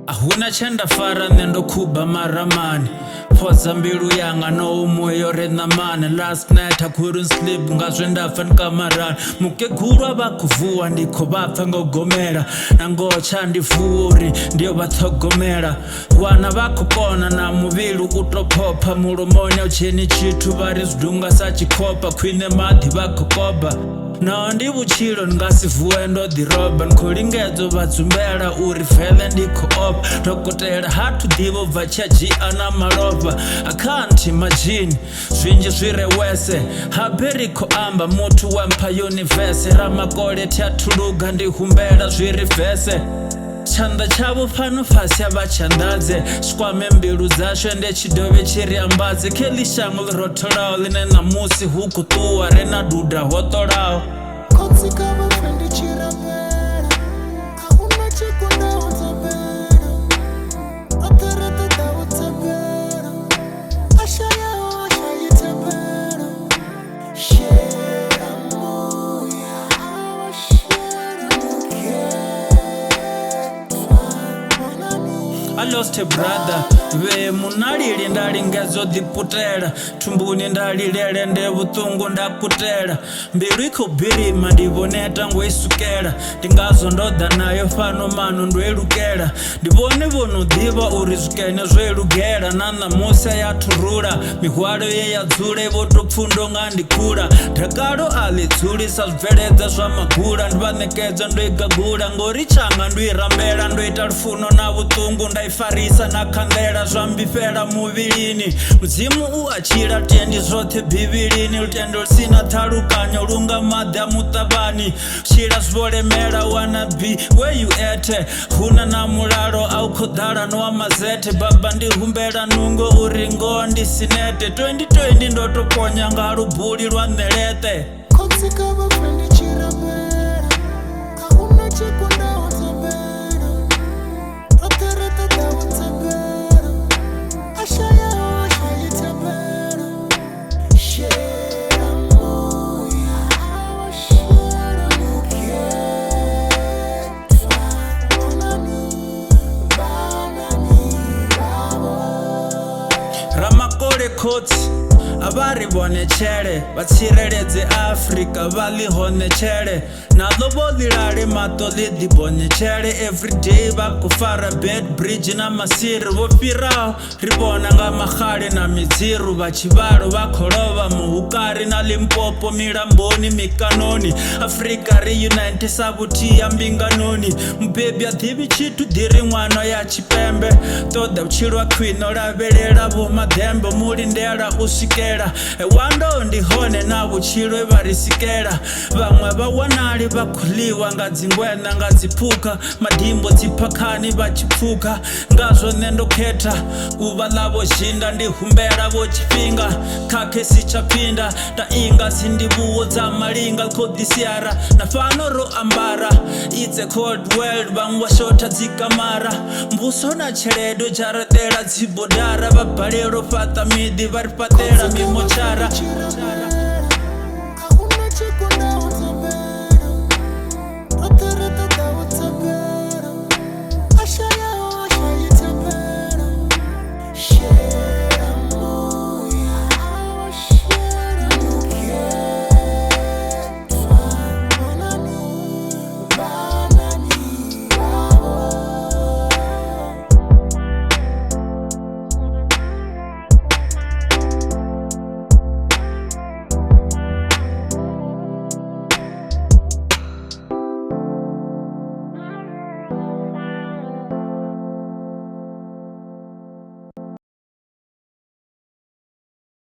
Ahuna chenda fara nendo kuba maramani Poza mbilu yanga no umoyo rena mane Last night I couldn't sleep ngazwenda fan kamarani Muke kurwa bakuvua ndiko bapfa ngogomera Nangocha ndifuri ndiyo batogomera Wana bakupona na mubili utopopa Mulomone ucheni chitu bari zdunga sachikopa Kwine mati bakukoba Nao ndi buchilo ngasivuwe ndo diroba Nkulingezo batzumbera uri fele ndiko opa Tokotera hatu divo vachaji ana maroba I can't imagine Zwinji zwirewese Haberiko amba mutu wampa universe Ramakole tiatuluga ndi humbera zwirifese Chanda chabo pano fasi abachandaze Shkwame mbilu zasho ende chidove chiriambaze Keli shangu lirotolao line na musi huku tuwa rena duda hotolao Kotsi kama fendi chirambera Ahuna chikunda utabera Atarata da utabera Asha yao asha yitabera Shela Muya Awa Shela I lost a brother We munalili ndalingezo diputera Tumbuni ndalilele nde butungu ndakutera Mbilu iko birima ndiboneta ngwisukera Ndingazo ndoda nayo fano manu ndwelukera Ndibone bono diva urizukene zwelugera Nana musa ya turura Mihwaro ye ya zule voto pfundo ngandikura Dragalo alitsuli sa zveleza zwa magura Ndvanekeza ndwigagura Ngori changa ndwirambera Ndwita lufuno na butungu Ndaifarisa na kandela Zwambifela muvilini Mzimu uachila tendi zote bibilini Lutendo sina talukanya Ulunga madha mutabani Shila zvolemela wanabi Where you at Huna na mulalo au kodala no mazete Baba ndi humbela nungo uringo ndisinete 2020 ndoto ponya ngalubuli lwa nelete Kotsi kama fendi chirambera Ahuna chikunda utabera Atarata da utabera Asha yao asha yitabera Shela Muya Awa Shela Muketwa Banani Ramakole koti Abari bonechere Batsireledze Afrika Bali honechere Nalo bodilale matolidi bonechere Everyday bakufara bed bridge na masiri Wopirao ribona nga mahali na miziru Bachibalo bakoloba muhukari na limpopo Milamboni mikanoni Afrika reunite sabuti ya mbinganoni Mbebya dhibi chitu diri mwano ya chipembe Toda uchilwa kwino labelela Bumadembe mulindela usikela Ewando ndihone na buchilwe barisikela Bamwe bawanali bakuliwa ngazingwena ngazipuka Madimbo zipakani bachipuka Ngazo nendo keta Ubalabo shinda ndihumbera bochipinga Kake sichapinda Ta inga sindibuo za malinga kodisiara Nafano ro ambara It's a cold world bangwa shota zikamara Mbuso na cheredo jaradera zibodara Babalero fata midi varipatera mimochara